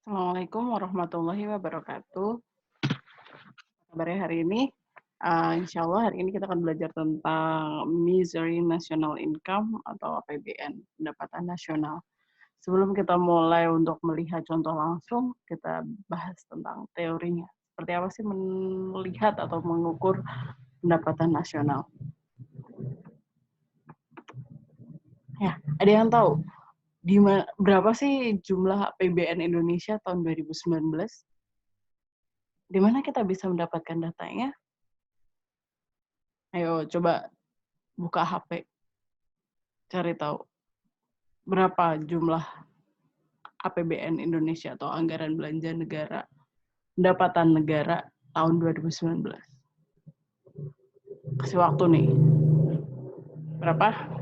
Assalamualaikum warahmatullahi wabarakatuh. Kabarnya hari ini, insya Allah hari ini kita akan belajar tentang Misery National Income atau APBN, pendapatan nasional. Sebelum kita mulai untuk melihat contoh langsung, kita bahas tentang teorinya. Seperti apa sih melihat atau mengukur pendapatan nasional? Ya, ada yang tahu berapa sih jumlah APBN Indonesia tahun 2019? Di mana kita bisa mendapatkan datanya? Ayo coba buka HP, cari tahu berapa jumlah APBN Indonesia atau anggaran belanja negara, pendapatan negara tahun 2019. Kasih waktu nih. Berapa?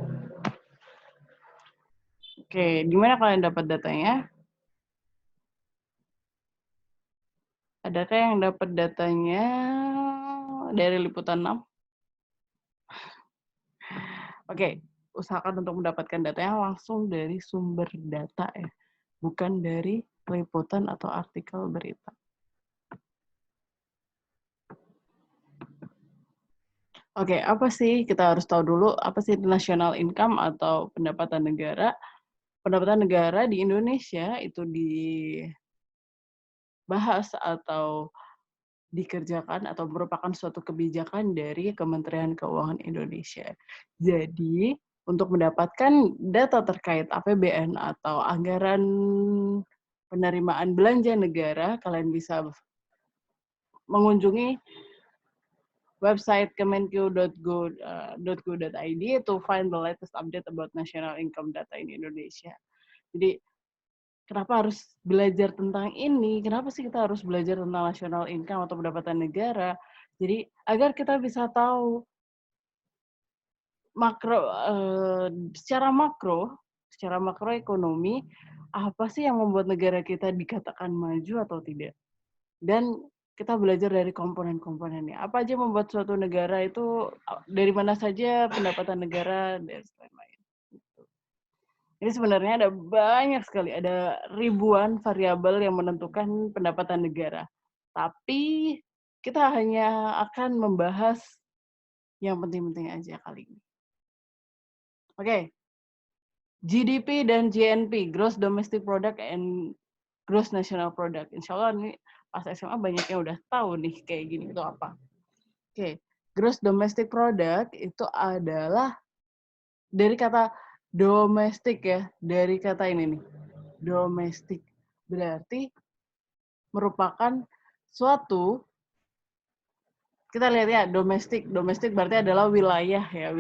Oke, gimana kalian dapat datanya? Adakah yang dapat datanya dari Liputan 6? Oke, usahakan untuk mendapatkan datanya langsung dari sumber data ya, bukan dari liputan atau artikel berita. Oke, apa sih kita harus tahu dulu apa sih national income atau pendapatan negara? Pendapatan negara di Indonesia itu dibahas atau dikerjakan atau merupakan suatu kebijakan dari Kementerian Keuangan Indonesia. Jadi, untuk mendapatkan data terkait APBN atau anggaran penerimaan belanja negara, kalian bisa mengunjungi website kemenq.go.id to find the latest update about national income data in Indonesia. Jadi, kenapa harus belajar tentang ini? Kenapa sih kita harus belajar tentang national income atau pendapatan negara? Jadi, agar kita bisa tahu secara makroekonomi, apa sih yang membuat negara kita dikatakan maju atau tidak. Dan kita belajar dari komponen-komponennya. Apa aja membuat suatu negara itu, dari mana saja pendapatan negara, dan lain-lain. Ini sebenarnya ada banyak sekali, ada ribuan variabel yang menentukan pendapatan negara. Tapi kita hanya akan membahas yang penting-penting aja kali ini. Oke, GDP dan GNP, Gross Domestic Product and Gross National Product. Insya Allah ini pas SMA banyak yang udah tahu nih kayak gini itu apa. Oke, Gross Domestic Product itu adalah dari kata domestik ya, dari kata ini nih, domestik. Berarti merupakan suatu, kita lihat ya, domestik berarti adalah wilayah ya,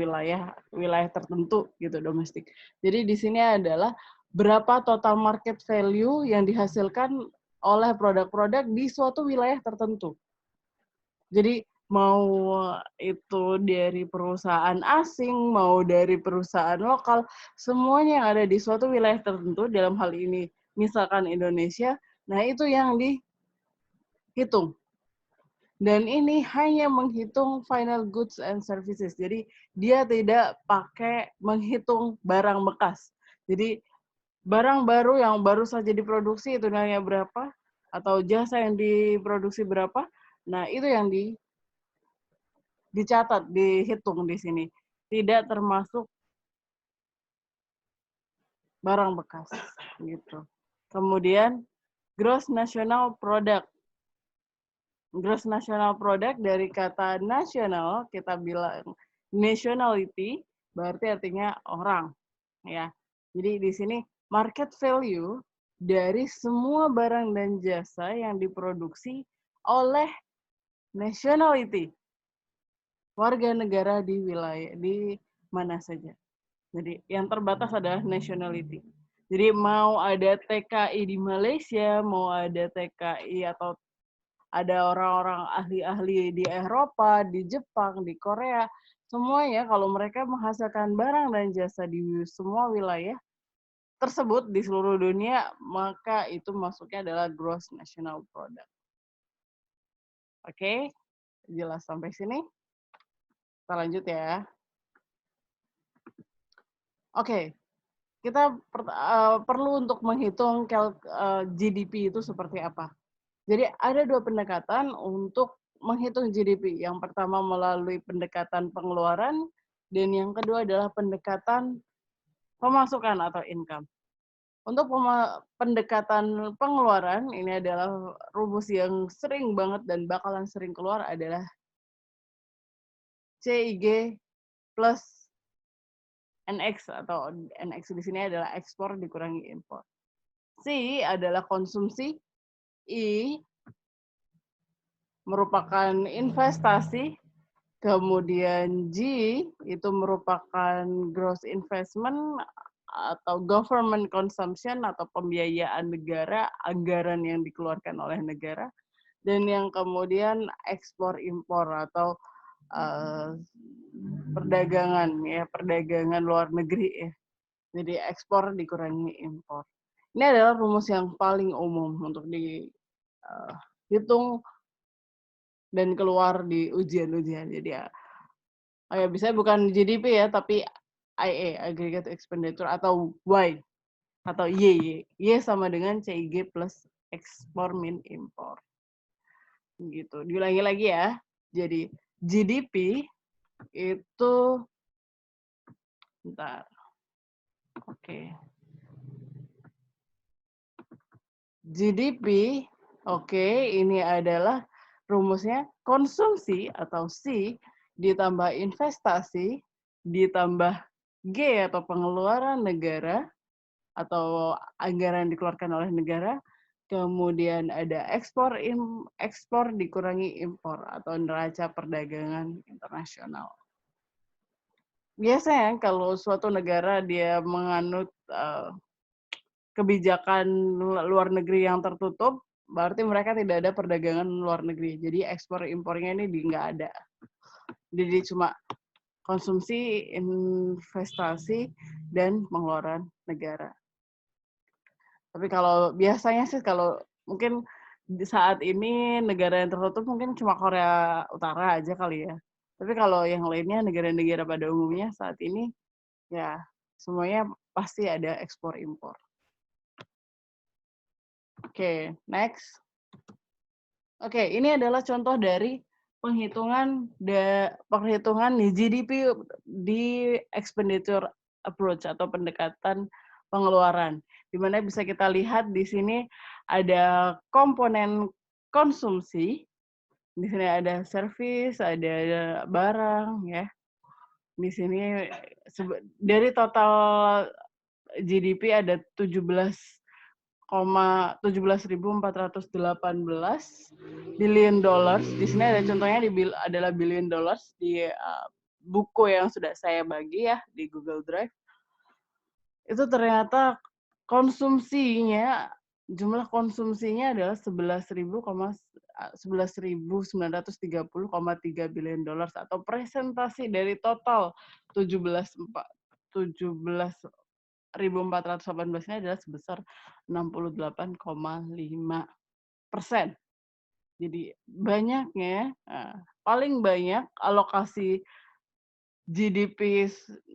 wilayah tertentu gitu, domestik. Jadi di sini adalah berapa total market value yang dihasilkan oleh produk-produk di suatu wilayah tertentu. Jadi mau itu dari perusahaan asing, mau dari perusahaan lokal, semuanya yang ada di suatu wilayah tertentu, dalam hal ini misalkan Indonesia, nah itu yang dihitung. Dan ini hanya menghitung final goods and services. Jadi dia tidak pakai menghitung barang bekas. Jadi barang baru yang baru saja diproduksi itu nilainya berapa, atau jasa yang diproduksi berapa, nah itu yang dicatat, dihitung di sini. Tidak termasuk barang bekas gitu. Kemudian gross national product. Gross national product dari kata nasional kita bilang nationality, berarti artinya orang ya. Jadi di sini market value dari semua barang dan jasa yang diproduksi oleh nationality, warga negara di wilayah di mana saja. Jadi yang terbatas adalah nationality. Jadi mau ada TKI di Malaysia, mau ada TKI atau ada orang-orang ahli-ahli di Eropa, di Jepang, di Korea, semuanya kalau mereka menghasilkan barang dan jasa di semua wilayah tersebut di seluruh dunia, maka itu masuknya adalah gross national product. Oke, jelas sampai sini? Kita lanjut ya. Oke, kita perlu untuk menghitung GDP itu seperti apa. Jadi ada 2 pendekatan untuk menghitung GDP. Yang pertama melalui pendekatan pengeluaran, dan yang kedua adalah pendekatan pemasukan atau income. Untuk pendekatan pengeluaran, ini adalah rumus yang sering banget dan bakalan sering keluar adalah CIG plus NX, atau NX di sini adalah ekspor dikurangi impor. C adalah konsumsi, I merupakan investasi, kemudian G itu merupakan gross investment atau government consumption atau pembiayaan negara, anggaran yang dikeluarkan oleh negara, dan yang kemudian ekspor impor atau perdagangan luar negeri ya. Jadi ekspor dikurangi impor. Ini adalah rumus yang paling umum untuk dihitung dan keluar di ujian-ujian. Jadi ya, bisa bukan GDP ya, tapi IA, aggregate expenditure, atau Y, atau Y. Y sama dengan CIG plus ekspor min impor. Gitu. Diulangi lagi ya. Jadi GDP itu, bentar. Oke. GDP, oke, ini adalah rumusnya konsumsi atau C ditambah investasi ditambah G atau pengeluaran negara atau anggaran dikeluarkan oleh negara, kemudian ada ekspor dikurangi impor atau neraca perdagangan internasional. Biasanya kalau suatu negara dia menganut kebijakan luar negeri yang tertutup, berarti mereka tidak ada perdagangan luar negeri. Jadi ekspor impornya ini nggak ada. Jadi cuma konsumsi, investasi, dan pengeluaran negara. Tapi kalau biasanya sih, kalau mungkin di saat ini negara yang tertutup mungkin cuma Korea Utara aja kali ya. Tapi kalau yang lainnya, negara-negara pada umumnya saat ini, ya semuanya pasti ada ekspor impor. Oke, next. Oke, ini adalah contoh dari penghitungan GDP di expenditure approach atau pendekatan pengeluaran. Di mana bisa kita lihat di sini ada komponen konsumsi, di sini ada service, ada barang ya. Di sini dari total GDP ada 17.418 billion dollars. Di sini ada contohnya adalah billion dollars di buku yang sudah saya bagi ya di Google Drive. Itu ternyata jumlah konsumsinya adalah 11.930,3 billion dollars, atau presentasi dari total 17.418 ini adalah sebesar 68,5%. Jadi banyaknya, paling banyak alokasi GDP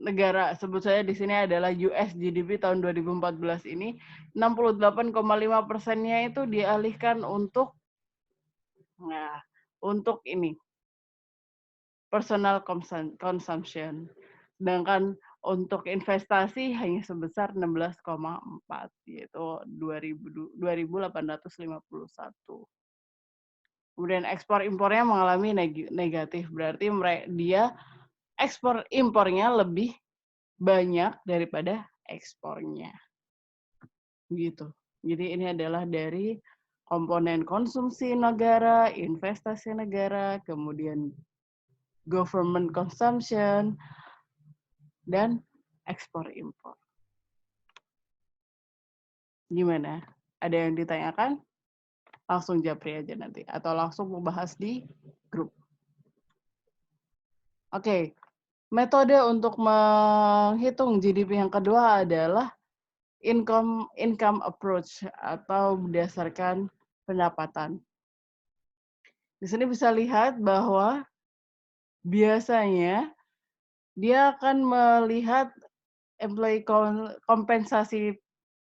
negara, sebut saja di sini adalah US GDP tahun 2014 ini, 68,5%-nya itu dialihkan untuk ini, personal consumption. Sedangkan untuk investasi hanya sebesar 16,4, yaitu 2.851. Kemudian ekspor impornya mengalami negatif, berarti dia ekspor impornya lebih banyak daripada ekspornya. Gitu. Jadi ini adalah dari komponen konsumsi negara, investasi negara, kemudian government consumption, dan ekspor impor. Gimana? Ada yang ditanyakan? Langsung japri aja nanti, atau langsung membahas di grup. Oke, metode untuk menghitung GDP yang kedua adalah income approach atau berdasarkan pendapatan. Di sini bisa lihat bahwa biasanya dia akan melihat employee kompensasi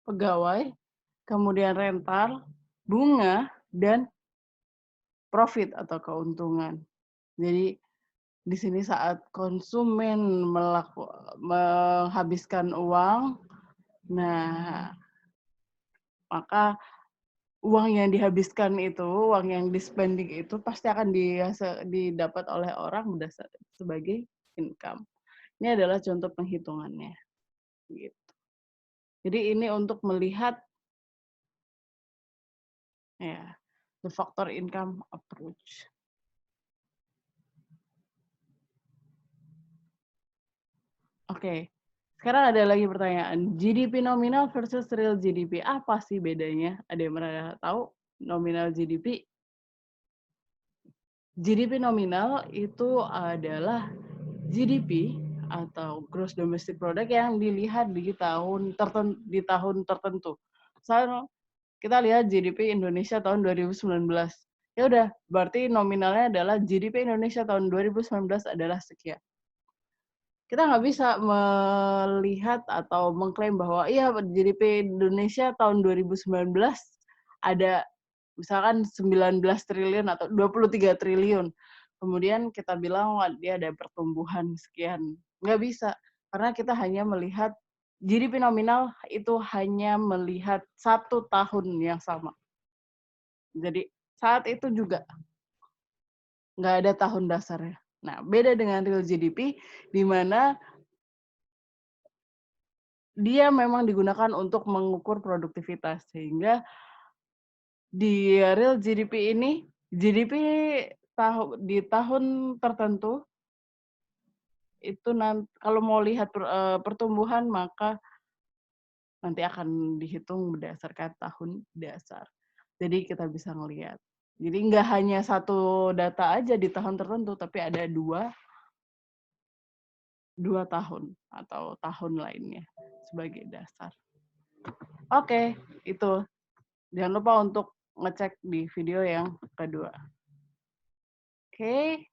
pegawai, kemudian rental, bunga, dan profit atau keuntungan. Jadi di sini saat konsumen menghabiskan uang, nah maka uang yang dihabiskan itu, uang yang di-spending itu pasti akan didapat oleh orang sebagai income. Ini adalah contoh penghitungannya, gitu. Jadi ini untuk melihat ya, the factor income approach. Oke, sekarang ada lagi pertanyaan. GDP nominal versus real GDP, apa sih bedanya? Ada yang pernah tahu nominal GDP? GDP nominal itu adalah GDP atau Gross Domestic Product yang dilihat di tahun tertentu. Misalnya kita lihat GDP Indonesia tahun 2019. Ya udah, berarti nominalnya adalah GDP Indonesia tahun 2019 adalah sekian. Kita nggak bisa melihat atau mengklaim bahwa iya GDP Indonesia tahun 2019 ada misalkan 19 triliun atau 23 triliun. Kemudian kita bilang wah, dia ada pertumbuhan sekian. Nggak bisa, karena kita hanya melihat GDP nominal itu hanya melihat 1 tahun yang sama. Jadi saat itu juga nggak ada tahun dasarnya. Nah, beda dengan real GDP, di mana dia memang digunakan untuk mengukur produktivitas. Sehingga di real GDP ini, GDP di tahun tertentu, itu kalau mau lihat pertumbuhan, maka nanti akan dihitung berdasarkan tahun dasar. Jadi kita bisa ngelihat. Jadi nggak hanya satu data aja di tahun tertentu, tapi ada dua tahun atau tahun lainnya sebagai dasar. Oke, itu. Jangan lupa untuk ngecek di video yang kedua. Oke.